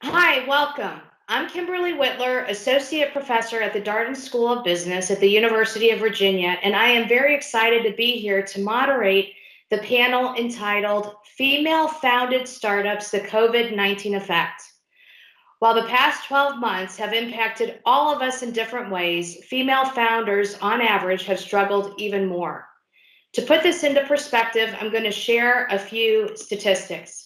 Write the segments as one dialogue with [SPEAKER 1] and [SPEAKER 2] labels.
[SPEAKER 1] Hi, welcome. I'm Kimberly Whitler, Associate Professor at the Darden School of Business at the University of Virginia, and I am very excited to be here to moderate the panel entitled Female Founded Startups, the COVID-19 Effect. While the past 12 months have impacted all of us in different ways, female founders on average have struggled even more. To put this into perspective, I'm going to share a few statistics.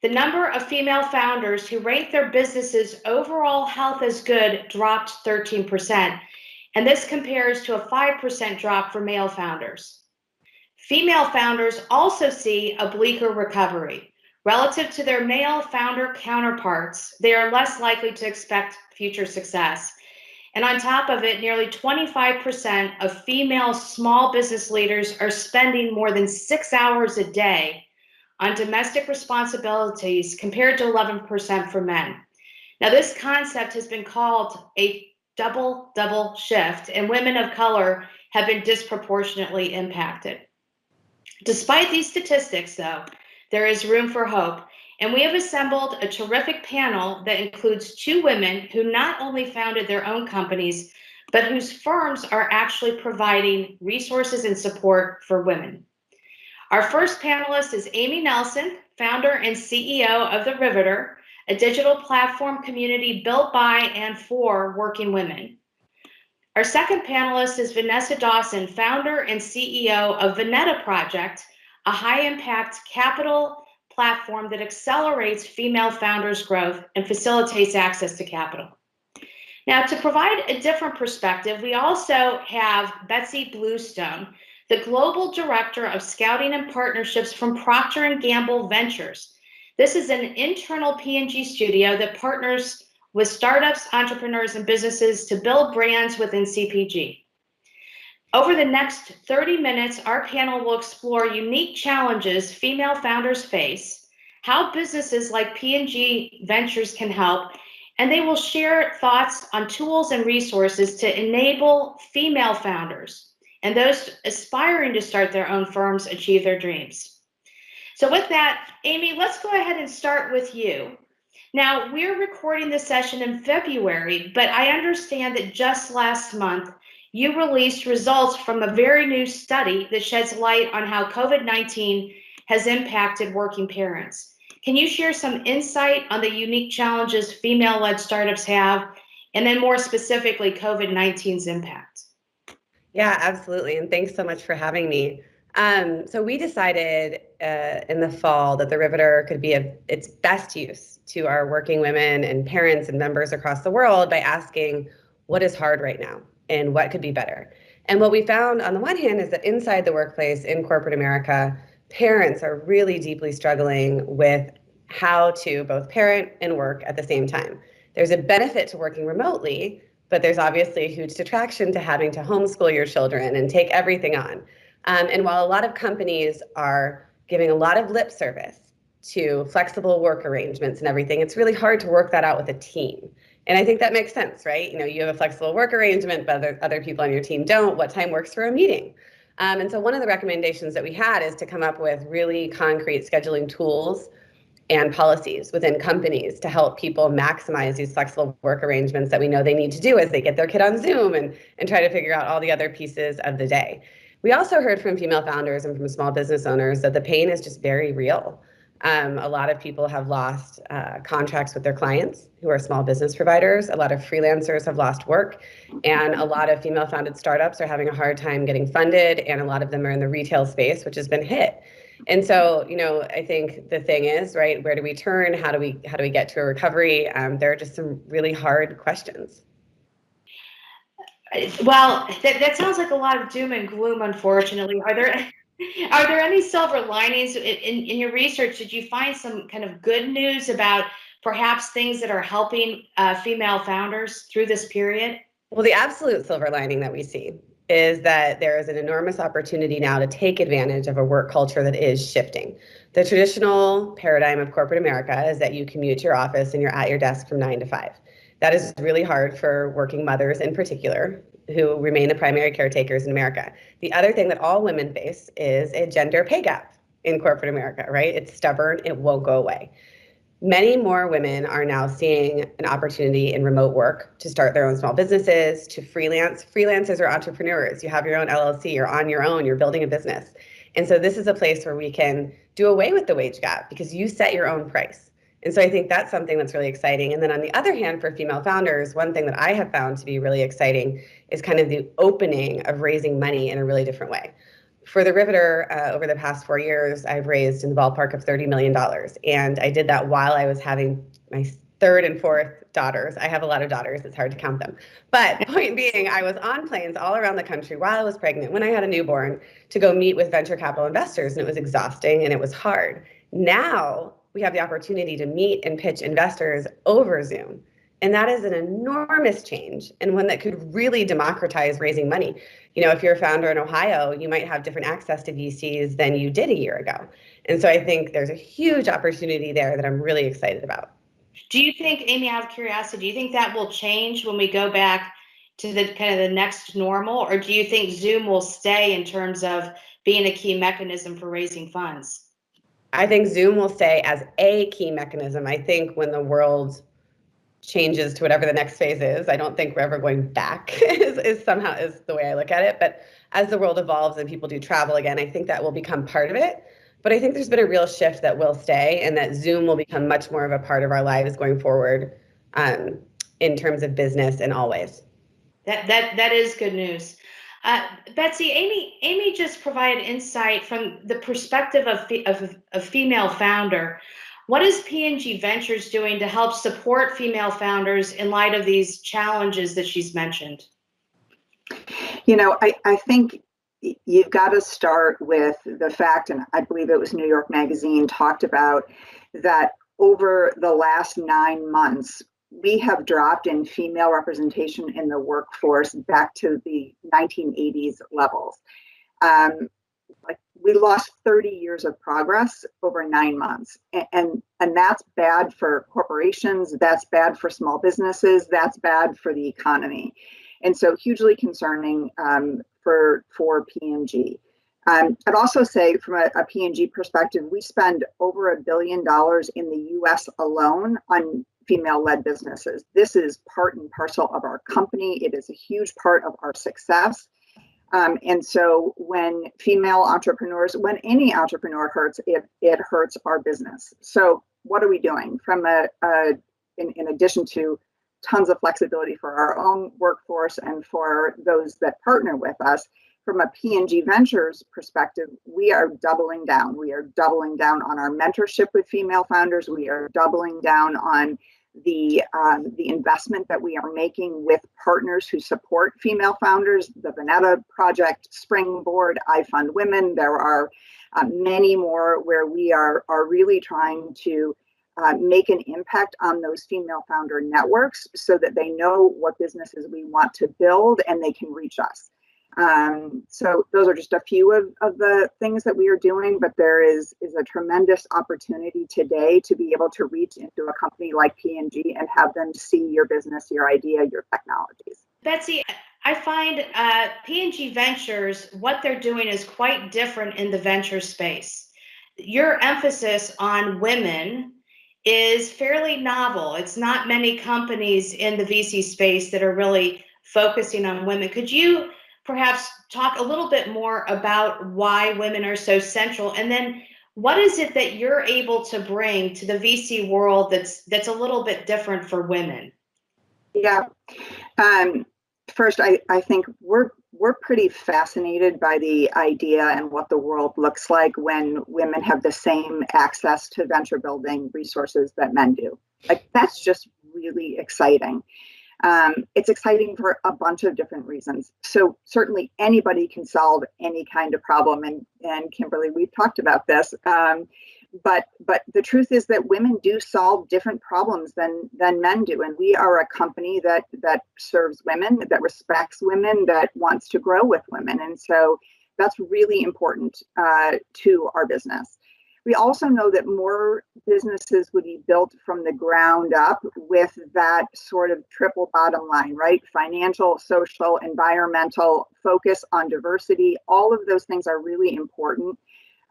[SPEAKER 1] The number of female founders who rate their businesses' overall health as good dropped 13%, and this compares to a 5% drop for male founders. Female founders also see a bleaker recovery. Relative to their male founder counterparts, they are less likely to expect future success. And on top of it, nearly 25% of female small business leaders are spending more than 6 hours a day on domestic responsibilities compared to 11% for men. Now, this concept has been called a double shift, and women of color have been disproportionately impacted. Despite these statistics, though, there is room for hope, and we have assembled a terrific panel that includes two women who not only founded their own companies, but whose firms are actually providing resources and support for women. Our first panelist is Amy Nelson, founder and CEO of The Riveter, a digital platform community built by and for working women. Our second panelist is Vanessa Dawson, founder and CEO of Veneta Project, a high-impact capital platform that accelerates female founders' growth and facilitates access to capital. Now, to provide a different perspective, we also have Betsy Bluestone, the Global Director of Scouting and Partnerships from Procter & Gamble Ventures. This is an internal P&G studio that partners with startups, entrepreneurs, and businesses to build brands within CPG. Over the next 30 minutes, our panel will explore unique challenges female founders face, how businesses like P&G Ventures can help, and they will share thoughts on tools and resources to enable female founders and those aspiring to start their own firms achieve their dreams. So with that, Amy, let's go ahead and start with you. Now, we're recording this session in February, but I understand that just last month, you released results from a very new study that sheds light on how COVID-19 has impacted working parents. Can you share some insight on the unique challenges female-led startups have, and then more specifically, COVID-19's impact?
[SPEAKER 2] Yeah, absolutely. And thanks so much for having me. So we decided in the fall that the Riveter could be its best use to our working women and parents and members across the world by asking what is hard right now and what could be better. And what we found on the one hand is that inside the workplace in corporate America, parents are really deeply struggling with how to both parent and work at the same time. There's a benefit to working remotely, but there's obviously a huge detraction to having to homeschool your children and take everything on. And while a lot of companies are giving a lot of lip service to flexible work arrangements and everything, it's really hard to work that out with a team. And I think that makes sense, right? You know, you have a flexible work arrangement, but other people on your team don't. What time works for a meeting? And so one of the recommendations that we had is to come up with really concrete scheduling tools and policies within companies to help people maximize these flexible work arrangements that we know they need to do as they get their kid on Zoom and try to figure out all the other pieces of the day. We also heard from female founders and from small business owners that the pain is just very real. A lot of people have lost contracts with their clients who are small business providers. A lot of freelancers have lost work, and a lot of female founded startups are having a hard time getting funded, and a lot of them are in the retail space, which has been hit. And so, you know, I think the thing is, right, where do we turn? How do we get to a recovery? There are just some really hard questions.
[SPEAKER 1] Well, that sounds like a lot of doom and gloom, unfortunately. Are there any silver linings in your research? Did you find some kind of good news about perhaps things that are helping female founders through this period?
[SPEAKER 2] Well, the absolute silver lining that we see is that there is an enormous opportunity now to take advantage of a work culture that is shifting. The traditional paradigm of corporate America is that you commute to your office and you're at your desk from 9 to 5. That is really hard for working mothers in particular, who remain the primary caretakers in America. The other thing that all women face is a gender pay gap in corporate America, right? It's stubborn, it won't go away. Many more women are now seeing an opportunity in remote work to start their own small businesses, to freelance. Freelancers are entrepreneurs. You have your own LLC, you're on your own, you're building a business. And so this is a place where we can do away with the wage gap because you set your own price. And so I think that's something that's really exciting. And then on the other hand, for female founders, one thing that I have found to be really exciting is kind of the opening of raising money in a really different way. For the Riveter, over the past 4 years, I've raised in the ballpark of $30 million. And I did that while I was having my third and fourth daughters. I have a lot of daughters, it's hard to count them. But point being, I was on planes all around the country while I was pregnant, when I had a newborn, to go meet with venture capital investors. And it was exhausting and it was hard. Now we have the opportunity to meet and pitch investors over Zoom. And that is an enormous change and one that could really democratize raising money. You know, if you're a founder in Ohio, you might have different access to VCs than you did a year ago. And so I think there's a huge opportunity there that I'm really excited about.
[SPEAKER 1] Do you think, Amy, out of curiosity, do you think that will change when we go back to the kind of the next normal, or do you think Zoom will stay in terms of being a key mechanism for raising funds?
[SPEAKER 2] I think Zoom will stay as a key mechanism. I think when the world changes to whatever the next phase is, I don't think we're ever going back is somehow is the way I look at it. But as the world evolves and people do travel again, I think that will become part of it. But I think there's been a real shift that will stay, and that Zoom will become much more of a part of our lives going forward, in terms of business in all ways.
[SPEAKER 1] That is good news. Betsy, Amy just provided insight from the perspective of a female founder. What is P&G Ventures doing to help support female founders in light of these challenges that she's mentioned?
[SPEAKER 3] You know, I think you've got to start with the fact, and I believe it was New York Magazine talked about that over the last 9 months, we have dropped in female representation in the workforce back to the 1980s levels. Like we lost 30 years of progress over 9 months, and that's bad for corporations. That's bad for small businesses. That's bad for the economy, and so hugely concerning for P&G. I'd also say from a P&G perspective, we spend over $1 billion in the U.S. alone on female-led businesses. This is part and parcel of our company. It is a huge part of our success. And so when female entrepreneurs, when any entrepreneur hurts, it hurts our business. So what are we doing? In addition to tons of flexibility for our own workforce and for those that partner with us, from a P&G Ventures perspective, we are doubling down. We are doubling down on our mentorship with female founders. We are doubling down on the investment that we are making with partners who support female founders, the Veneta Project, Springboard, I Fund Women. There are many more where we are really trying to make an impact on those female founder networks so that they know what businesses we want to build and they can reach us. So those are just a few of the things that we are doing, but there is a tremendous opportunity today to be able to reach into a company like P&G and have them see your business, your idea, your technologies.
[SPEAKER 1] Betsy, I find P&G Ventures, what they're doing is quite different in the venture space. Your emphasis on women is fairly novel. It's not many companies in the VC space that are really focusing on women. Could you perhaps talk a little bit more about why women are so central, and then what is it that you're able to bring to the VC world that's a little bit different for women?
[SPEAKER 3] Yeah. First, I think we're pretty fascinated by the idea and what the world looks like when women have the same access to venture building resources that men do. Like that's just really exciting. It's exciting for a bunch of different reasons. So certainly anybody can solve any kind of problem, and Kimberly, we've talked about this. But the truth is that women do solve different problems than men do, and we are a company that serves women, that respects women, that wants to grow with women, and so that's really important to our business. We also know that more businesses would be built from the ground up with that sort of triple bottom line, right? Financial, social, environmental, focus on diversity. All of those things are really important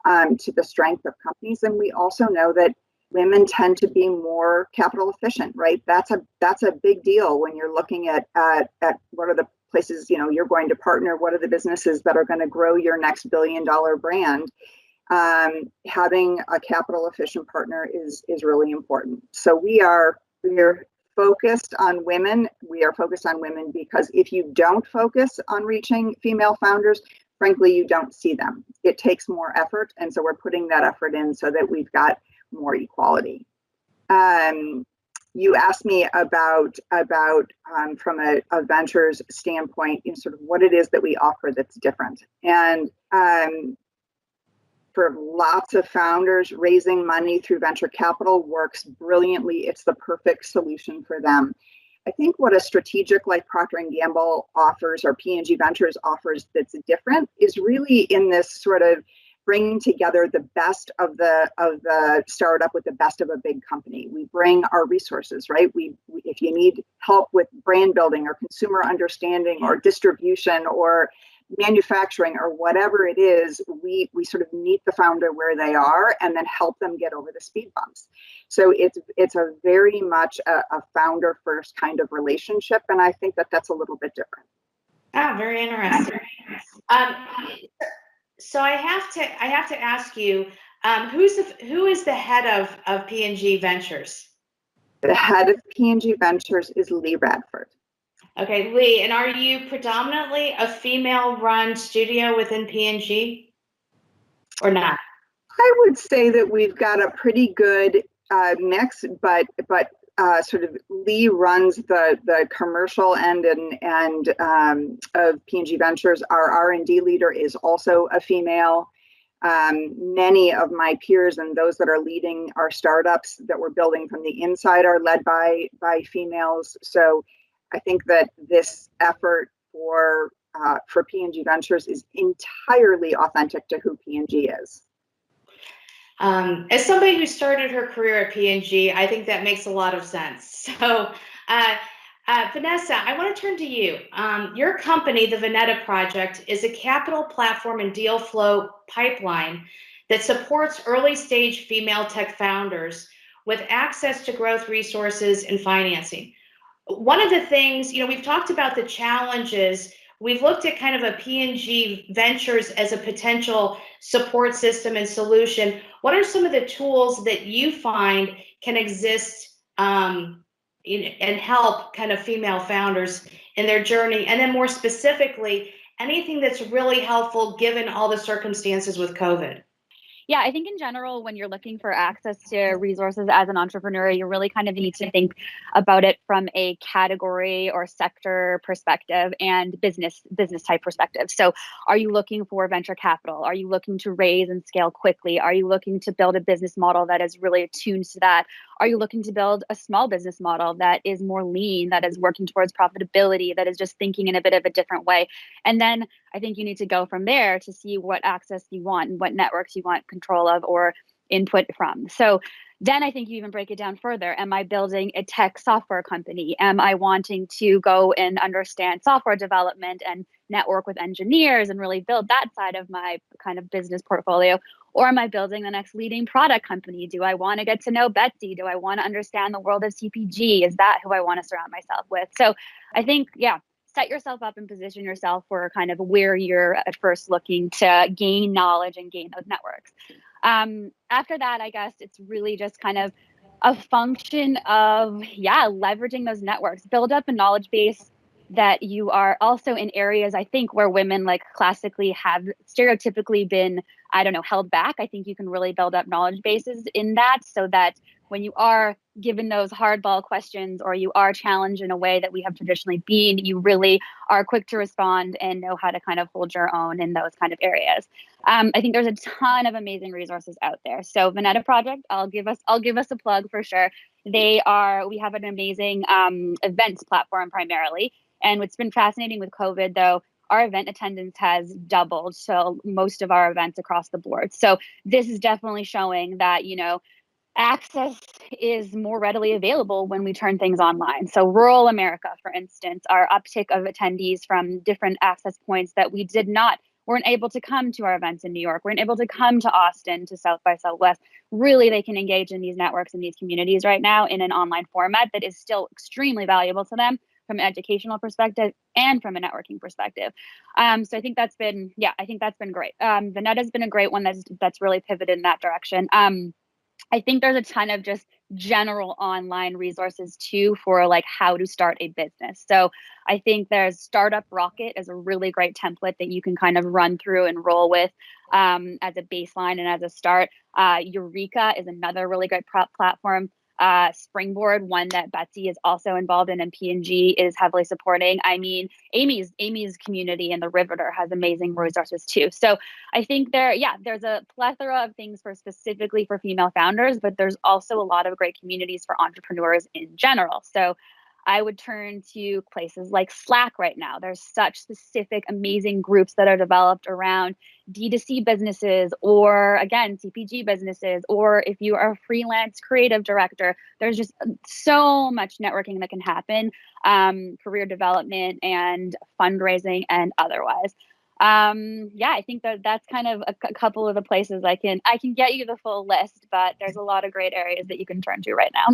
[SPEAKER 3] to the strength of companies. And we also know that women tend to be more capital efficient, right? That's a big deal when you're looking at what are the places, you're going to partner, what are the businesses that are going to grow your next billion-dollar brand. Having a capital efficient partner is really important. So we're focused on women. We are focused on women because if you don't focus on reaching female founders, frankly, you don't see them. It takes more effort. And so we're putting that effort in so that we've got more equality. You asked me about from a ventures standpoint, sort of what it is that we offer that's different. And for lots of founders, raising money through venture capital works brilliantly. It's the perfect solution for them. I think what a strategic like Procter & Gamble offers or P&G Ventures offers that's different is really in this sort of bringing together the best of the startup with the best of a big company. We bring our resources, right? We if you need help with brand building or consumer understanding or distribution or manufacturing or whatever it is, we sort of meet the founder where they are and then help them get over the speed bumps. So it's a very much a founder first kind of relationship, and I think that's a little bit different.
[SPEAKER 1] Ah, very interesting. So I have to ask you, who is the head of P&G Ventures?
[SPEAKER 3] The head of P&G Ventures is Lee Radford.
[SPEAKER 1] Okay, Lee, and are you predominantly a female-run studio within P&G, or not?
[SPEAKER 3] I would say that we've got a pretty good mix, but sort of Lee runs the commercial end and of P&G Ventures. Our R&D leader is also a female. Many of my peers and those that are leading our startups that we're building from the inside are led by females. So I think that this effort for P&G Ventures is entirely authentic to who P&G is.
[SPEAKER 1] As somebody who started her career at P&G, I think that makes a lot of sense. So, Vanessa, I want to turn to you. Your company, the Vonetta Project, is a capital platform and deal flow pipeline that supports early stage female tech founders with access to growth resources and financing. One of the things, we've talked about the challenges. We've looked at kind of a P&G Ventures as a potential support system and solution. What are some of the tools that you find can exist and help kind of female founders in their journey? And then more specifically, anything that's really helpful given all the circumstances with COVID?
[SPEAKER 4] Yeah, I think in general, when you're looking for access to resources as an entrepreneur, you really kind of need to think about it from a category or sector perspective and business type perspective. So are you looking for venture capital? Are you looking to raise and scale quickly? Are you looking to build a business model that is really attuned to that? Are you looking to build a small business model that is more lean, that is working towards profitability, that is just thinking in a bit of a different way? And then I think you need to go from there to see what access you want and what networks you want control of or input from. So then I think you even break it down further. Am I building a tech software company? Am I wanting to go and understand software development and network with engineers and really build that side of my kind of business portfolio? Or am I building the next leading product company? Do I want to get to know Betsy? Do I want to understand the world of CPG? Is that who I want to surround myself with? So I think, set yourself up and position yourself for kind of where you're at first looking to gain knowledge and gain those networks. After that, I guess it's really just kind of a function of, leveraging those networks, build up a knowledge base that you are also in areas, I think, where women like classically have stereotypically been, held back. I think you can really build up knowledge bases in that so that when you are given those hardball questions or you are challenged in a way that we have traditionally been, you really are quick to respond and know how to kind of hold your own in those kind of areas. I think there's a ton of amazing resources out there. So Vonetta Project, I'll give us a plug for sure. We have an amazing events platform primarily. And what's been fascinating with COVID, though, our event attendance has doubled. So most of our events across the board. So this is definitely showing that, access is more readily available when we turn things online. So rural America, for instance, our uptick of attendees from different access points that we did not weren't able to come to our events in New York, weren't able to come to Austin, to South by Southwest. Really, they can engage in these networks and these communities right now in an online format that is still extremely valuable to them from an educational perspective and from a networking perspective. So I think that's been, I think that's been great. Vanetta has been a great one that's really pivoted in that direction. I think there's a ton of just general online resources too for like how to start a business. So I think there's Startup Rocket is a really great template that you can kind of run through and roll with as a baseline and as a start. Eureka is another really great platform. Springboard, one that Betsy is also involved in, and P&G is heavily supporting. I mean, Amy's community in the Riveter has amazing resources too. So I think there's a plethora of things specifically for female founders, but there's also a lot of great communities for entrepreneurs in general. So I would turn to places like Slack right now. There's such specific, amazing groups that are developed around D2C businesses, or again, CPG businesses, or if you are a freelance creative director, there's just so much networking that can happen, career development and fundraising and otherwise. I think that's kind of a couple of the places I can get you the full list, but there's a lot of great areas that you can turn to right now.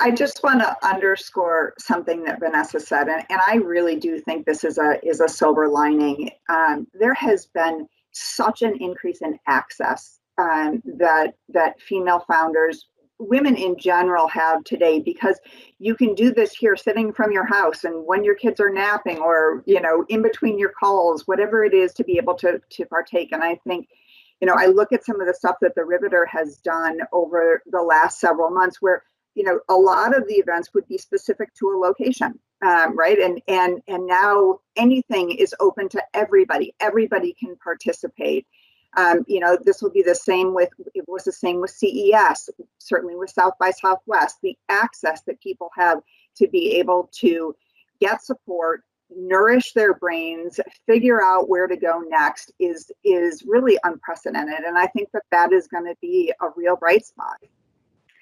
[SPEAKER 3] I just want to underscore something that Vanessa said, and I really do think this is a silver lining. There has been such an increase in access that female founders, women in general, have today, because you can do this here sitting from your house and when your kids are napping, or in between your calls, whatever it is, to be able to partake. And I think I look at some of the stuff that the Riveter has done over the last several months, where a lot of the events would be specific to a location, right? And now anything is open to everybody. Everybody can participate. This will be the same it was the same with CES, certainly with South by Southwest. The access that people have to be able to get support, nourish their brains, figure out where to go next is really unprecedented. And I think that is going to be a real bright spot.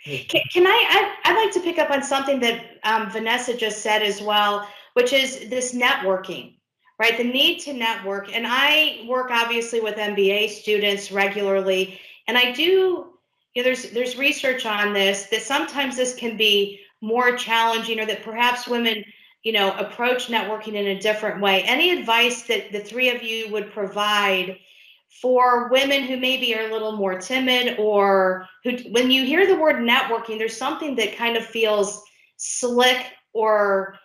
[SPEAKER 1] I'd like to pick up on something that Vanessa just said as well, which is this networking, right? The need to network. And I work obviously with MBA students regularly, and I do, there's research on this, that sometimes this can be more challenging, or that perhaps women, approach networking in a different way. Any advice that the three of you would provide for women who maybe are a little more timid, or who, when you hear the word networking, there's something that kind of feels slick or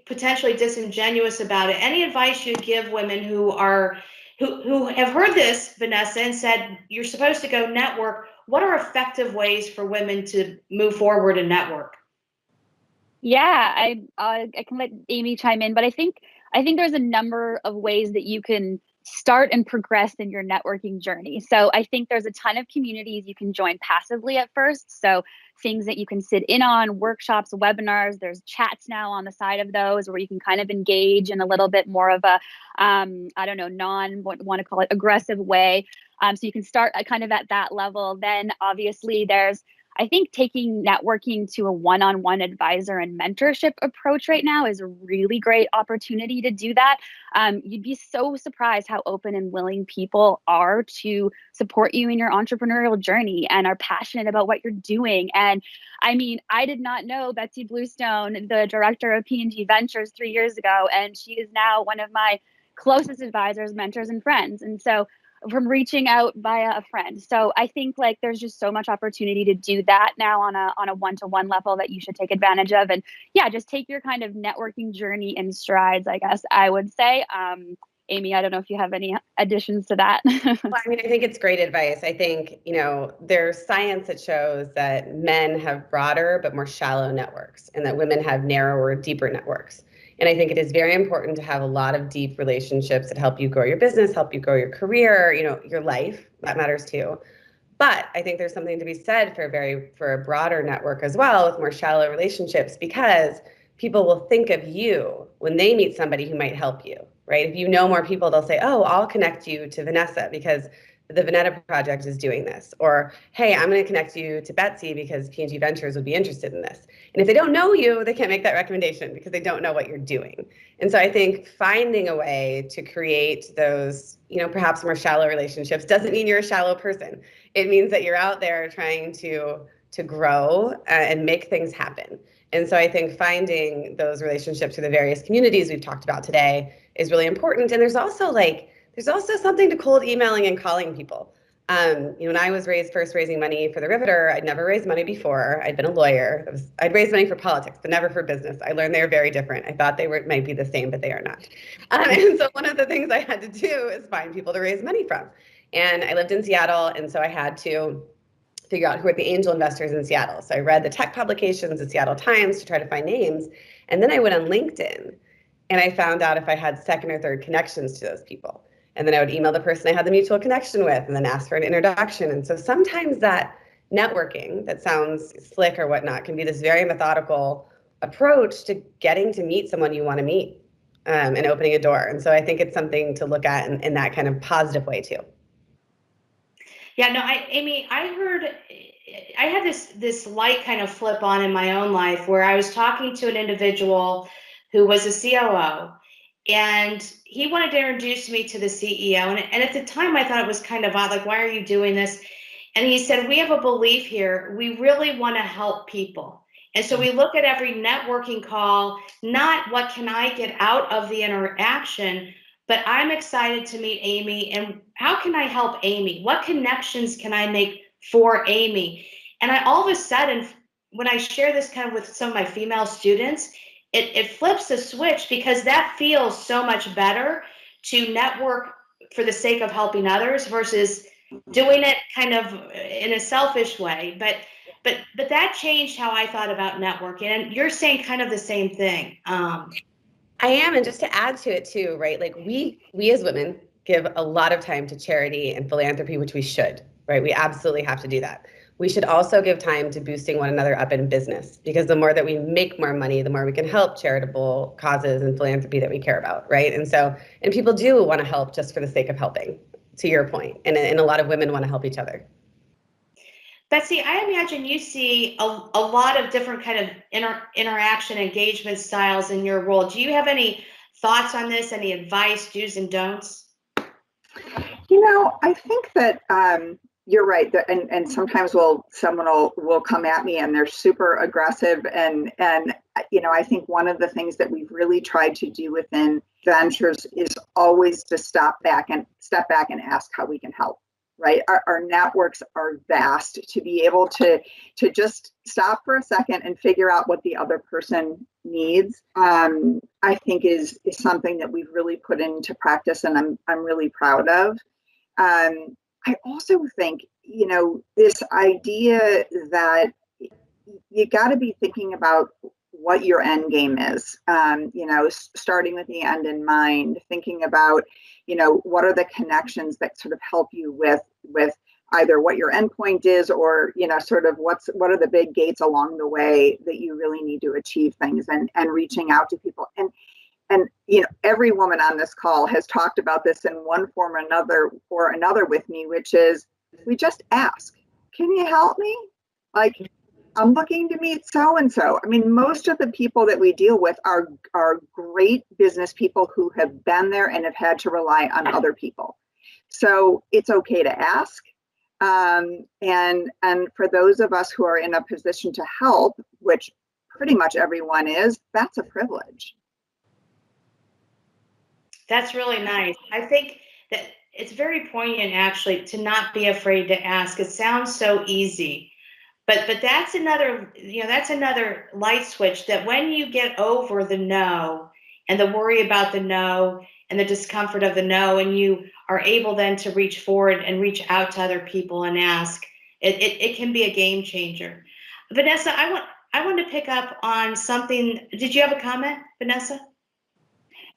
[SPEAKER 1] potentially disingenuous about it? Any advice you'd give women who have heard this, Vanessa, and said, you're supposed to go network? What are effective ways for women to move forward and network?
[SPEAKER 4] Yeah, I can let Amy chime in, but I think there's a number of ways that you can start and progress in your networking journey. So I think there's a ton of communities you can join passively at first. So things that you can sit in on, workshops, webinars, there's chats now on the side of those where you can kind of engage in a little bit more of a, want to call it aggressive way. So you can start kind of at that level. Then obviously I think taking networking to a one-on-one advisor and mentorship approach right now is a really great opportunity to do that. You'd be so surprised how open and willing people are to support you in your entrepreneurial journey and are passionate about what you're doing. And I mean, I did not know Betsy Bluestone, the director of P&G Ventures, 3 years ago, and she is now one of my closest advisors, mentors, and friends. And so from reaching out via a friend. So I think like there's just so much opportunity to do that now on a one-to-one level that you should take advantage of. And yeah, just take your kind of networking journey in strides, I guess I would say. Amy, I don't know if you have any additions to that.
[SPEAKER 2] Well, I mean, I think it's great advice. I think, there's science that shows that men have broader but more shallow networks, and that women have narrower, deeper networks. And I think it is very important to have a lot of deep relationships that help you grow your business, help you grow your career, your life. That matters too. But I think there's something to be said for a broader network as well, with more shallow relationships, because people will think of you when they meet somebody who might help you, right? If you know more people, they'll say, oh, I'll connect you to Vanessa because the Veneta Project is doing this, or hey, I'm going to connect you to Betsy because P&G Ventures would be interested in this. And if they don't know you, they can't make that recommendation because they don't know what you're doing. And so I think finding a way to create those, perhaps more shallow relationships doesn't mean you're a shallow person. It means that you're out there trying to grow and make things happen. And so I think finding those relationships through the various communities we've talked about today is really important. And there's also something to cold emailing and calling people. When I was first raising money for the Riveter, I'd never raised money before. I'd been a lawyer. I'd raised money for politics, but never for business. I learned they were very different. I thought might be the same, but they are not. And so one of the things I had to do is find people to raise money from. And I lived in Seattle, and so I had to figure out who are the angel investors in Seattle. So I read the tech publications, the Seattle Times, to try to find names. And then I went on LinkedIn, and I found out if I had second or third connections to those people. And then I would email the person I had the mutual connection with and then ask for an introduction. And so sometimes that networking that sounds slick or whatnot can be this very methodical approach to getting to meet someone you want to meet and opening a door. And so I think it's something to look at in that kind of positive way too.
[SPEAKER 1] Yeah, no, Amy, I had this light kind of flip on in my own life where I was talking to an individual who was a COO. And he wanted to introduce me to the CEO. And at the time, I thought it was kind of odd, like, why are you doing this? And he said, we have a belief here. We really want to help people. And so we look at every networking call, not what can I get out of the interaction, but I'm excited to meet Amy. And how can I help Amy? What connections can I make for Amy? And all of a sudden, when I share this kind of with some of my female students, it flips a switch, because that feels so much better to network for the sake of helping others versus doing it kind of in a selfish way. But that changed how I thought about networking. And you're saying kind of the same thing.
[SPEAKER 2] I am, and just to add to it too, right? Like we as women give a lot of time to charity and philanthropy, which we should, right? We absolutely have to do that. We should also give time to boosting one another up in business, because the more that we make more money, the more we can help charitable causes and philanthropy that we care about, right? And people do want to help just for the sake of helping, to your point. And a lot of women want to help each other.
[SPEAKER 1] Betsy, I imagine you see a lot of different kind of interaction engagement styles in your role. Do you have any thoughts on this? Any advice, do's and don'ts?
[SPEAKER 3] I think that you're right. And sometimes someone will come at me and they're super aggressive. And I think one of the things that we've really tried to do within Ventures is always to step back and ask how we can help. Right. Our networks are vast. To be able to just stop for a second and figure out what the other person needs, I think is something that we've really put into practice, and I'm really proud of. I also think, this idea that you got to be thinking about what your end game is, starting with the end in mind, thinking about, what are the connections that sort of help you with either what your endpoint is, or, sort of what are the big gates along the way that you really need to achieve things, and reaching out to people. And every woman on this call has talked about this in one form or another with me, which is we just ask, can you help me? Like, I'm looking to meet so-and-so. I mean, most of the people that we deal with are great business people who have been there and have had to rely on other people. So it's okay to ask. And for those of us who are in a position to help, which pretty much everyone is, that's a privilege.
[SPEAKER 1] That's really nice. I think that it's very poignant, actually, to not be afraid to ask. It sounds so easy, but that's another light switch, that when you get over the no and the worry about the no and the discomfort of the no, and you are able then to reach forward and reach out to other people and ask, it can be a game changer. Vanessa, I want to pick up on something. Did you have a comment, Vanessa?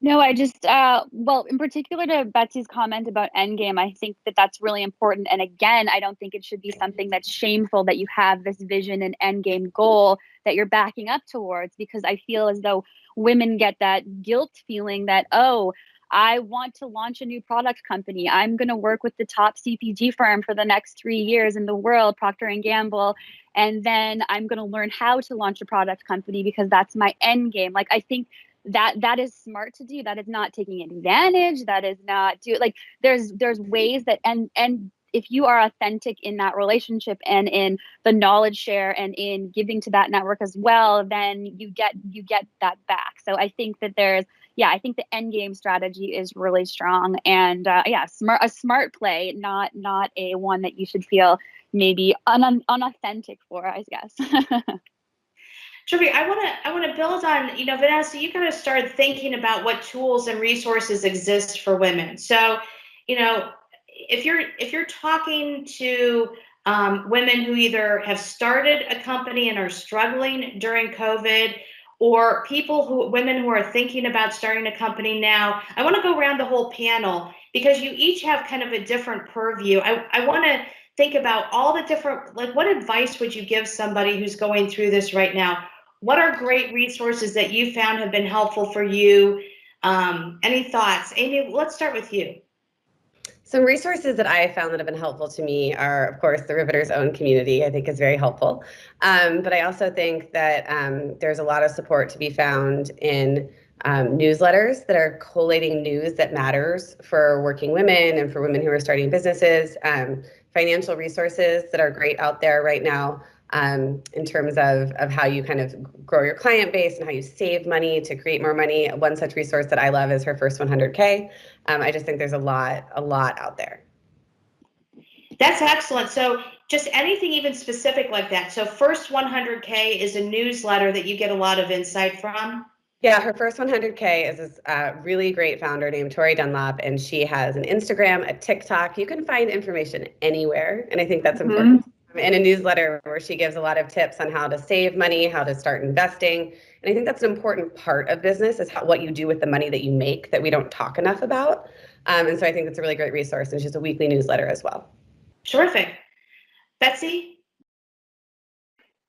[SPEAKER 4] No, I just, in particular to Betsy's comment about endgame, I think that that's really important. And again, I don't think it should be something that's shameful that you have this vision and endgame goal that you're backing up towards, because I feel as though women get that guilt feeling that, oh, I want to launch a new product company. I'm going to work with the top CPG firm for the next 3 years in the world, Procter & Gamble. And then I'm going to learn how to launch a product company because that's my end game. Like, I think that is smart to do. That is not taking advantage. That is not there's ways that, and if you are authentic in that relationship and in the knowledge share and in giving to that network as well, then you get that back. So I think that I think the end game strategy is really strong, and a smart play, not a one that you should feel maybe unauthentic for, I guess.
[SPEAKER 1] Trivia, I want to build on, Vanessa, you kind of started thinking about what tools and resources exist for women. So, if you're talking to women who either have started a company and are struggling during COVID, or women who are thinking about starting a company now, I want to go around the whole panel because you each have kind of a different purview. I want to think about all the different, like, what advice would you give somebody who's going through this right now? What are great resources that you found have been helpful for you? Any thoughts? Amy, let's start with you.
[SPEAKER 2] Some resources that I found that have been helpful to me are, of course, the Riveter's own community, I think is very helpful. But I also think that there's a lot of support to be found in newsletters that are collating news that matters for working women and for women who are starting businesses, financial resources that are great out there right now in terms of how you kind of grow your client base and how you save money to create more money. One such resource that I love is her first 100K. I just think there's a lot out there.
[SPEAKER 1] That's excellent. So just anything even specific like that. So First 100K is a newsletter that you get a lot of insight from.
[SPEAKER 2] Yeah, her first 100K is this really great founder named Tori Dunlop, and she has an Instagram, a TikTok. You can find information anywhere, and I think that's important. In a newsletter where she gives a lot of tips on how to save money, how to start investing. And I think that's an important part of business is what you do with the money that you make that we don't talk enough about. And so I think it's a really great resource, and she's a weekly newsletter as well.
[SPEAKER 1] Terrific. Betsy?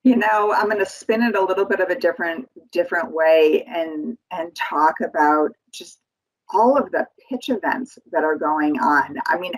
[SPEAKER 3] I'm going to spin it a little bit of a different way and talk about just all of the pitch events that are going on. I mean,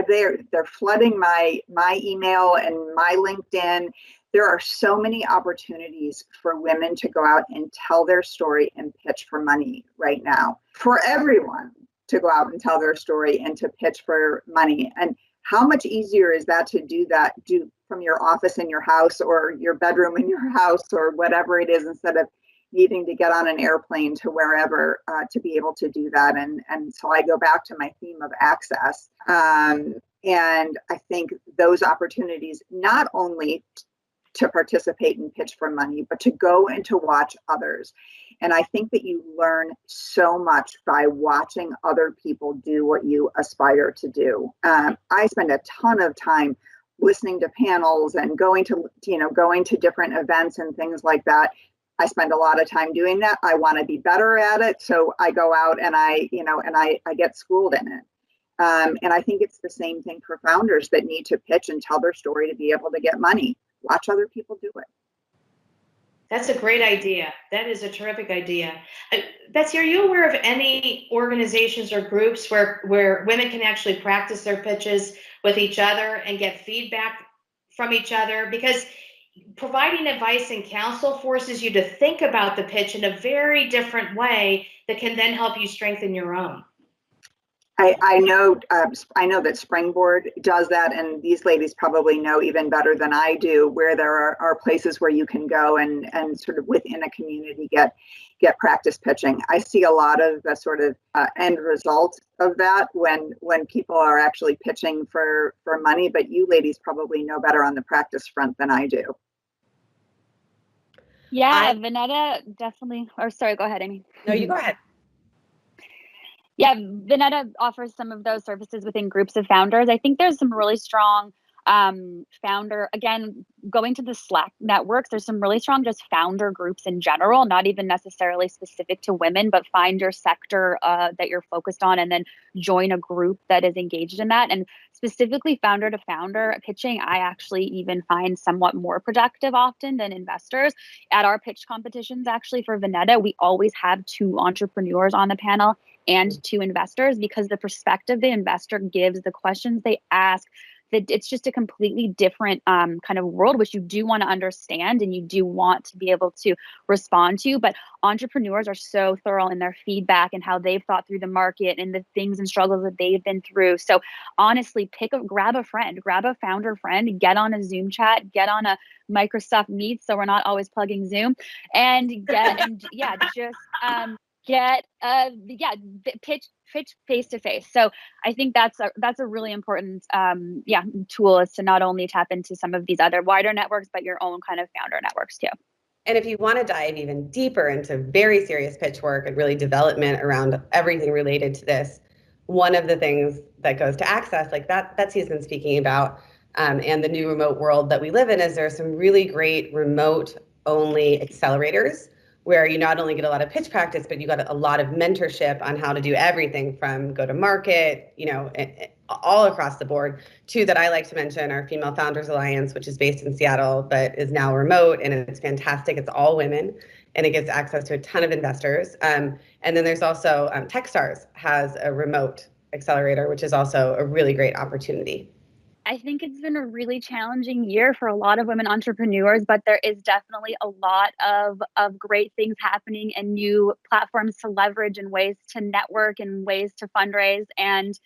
[SPEAKER 3] they're flooding my email and my LinkedIn. There are so many opportunities for women to go out and tell their story and pitch for money right now. For everyone to go out and tell their story and to pitch for money. And how much easier is that to do from your office in your house or your bedroom in your house or whatever it is, instead of needing to get on an airplane to wherever to be able to do that. And so I go back to my theme of access. And I think those opportunities, not only to participate and pitch for money, but to go and to watch others. And I think that you learn so much by watching other people do what you aspire to do. I spend a ton of time listening to panels and going to different events and things like that. I spend a lot of time doing that. I want to be better at it. So I go out and I get schooled in it. And I think it's the same thing for founders that need to pitch and tell their story to be able to get money. Watch other people do it.
[SPEAKER 1] That's a great idea. That is a terrific idea. Betsy, are you aware of any organizations or groups where women can actually practice their pitches with each other and get feedback from each other? Because providing advice and counsel forces you to think about the pitch in a very different way that can then help you strengthen your own.
[SPEAKER 3] I know that Springboard does that, and these ladies probably know even better than I do where there are places where you can go and sort of within a community get practice pitching. I see a lot of the sort of end result of that when people are actually pitching for money, but you ladies probably know better on the practice front than I do.
[SPEAKER 4] Yeah, Vineta definitely, or sorry, go ahead, Amy.
[SPEAKER 2] No, you go ahead.
[SPEAKER 4] Yeah, Vineta offers some of those services within groups of founders. I think there's some really strong founder, again, going to the Slack networks, there's some really strong just founder groups in general, not even necessarily specific to women, but find your sector that you're focused on and then join a group that is engaged in that. And specifically founder to founder pitching, I actually even find somewhat more productive often than investors. At our pitch competitions, actually for Vinetta, we always have 2 entrepreneurs on the panel and 2 investors, because the perspective the investor gives, the questions they ask, that it's just a completely different kind of world, which you do want to understand and you do want to be able to respond to. But entrepreneurs are so thorough in their feedback and how they've thought through the market and the things and struggles that they've been through. So honestly, grab a friend, grab a founder friend, get on a Zoom chat, get on a Microsoft Meet, so we're not always plugging Zoom, and pitch face to face. So I think that's a really important tool, is to not only tap into some of these other wider networks, but your own kind of founder networks too.
[SPEAKER 2] And if you want to dive even deeper into very serious pitch work and really development around everything related to this, one of the things that goes to Access, like that Betsy's been speaking about, and the new remote world that we live in, is there's some really great remote only accelerators where you not only get a lot of pitch practice, but you got a lot of mentorship on how to do everything from go to market, all across the board. 2 that I like to mention are Female Founders Alliance, which is based in Seattle, but is now remote, and it's fantastic. It's all women, and it gives access to a ton of investors. And then there's also Techstars has a remote accelerator, which is also a really great opportunity.
[SPEAKER 4] I think it's been a really challenging year for a lot of women entrepreneurs, but there is definitely a lot of great things happening and new platforms to leverage and ways to network and ways to fundraise. And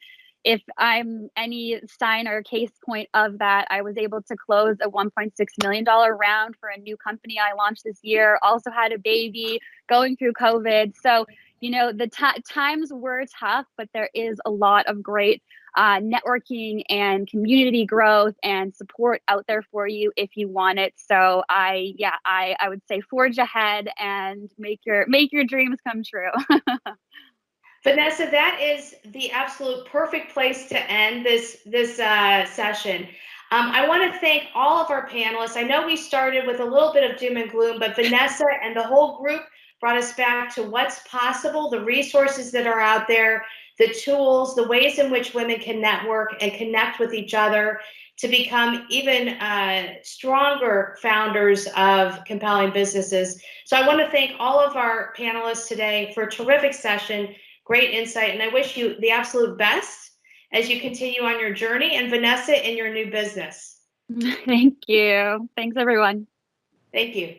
[SPEAKER 4] if I'm any sign or case point of that, I was able to close a $1.6 million round for a new company I launched this year, also had a baby, going through COVID. So, the times were tough, but there is a lot of great networking and community growth and support out there for you if you want it. So I would say forge ahead and make your dreams come true.
[SPEAKER 1] Vanessa, that is the absolute perfect place to end this session. I want to thank all of our panelists. I know we started with a little bit of doom and gloom, but Vanessa and the whole group brought us back to what's possible, the resources that are out there, the tools, the ways in which women can network and connect with each other to become even stronger founders of compelling businesses. So I want to thank all of our panelists today for a terrific session, great insight, and I wish you the absolute best as you continue on your journey, and Vanessa, in your new business.
[SPEAKER 4] Thank you. Thanks, everyone.
[SPEAKER 1] Thank you.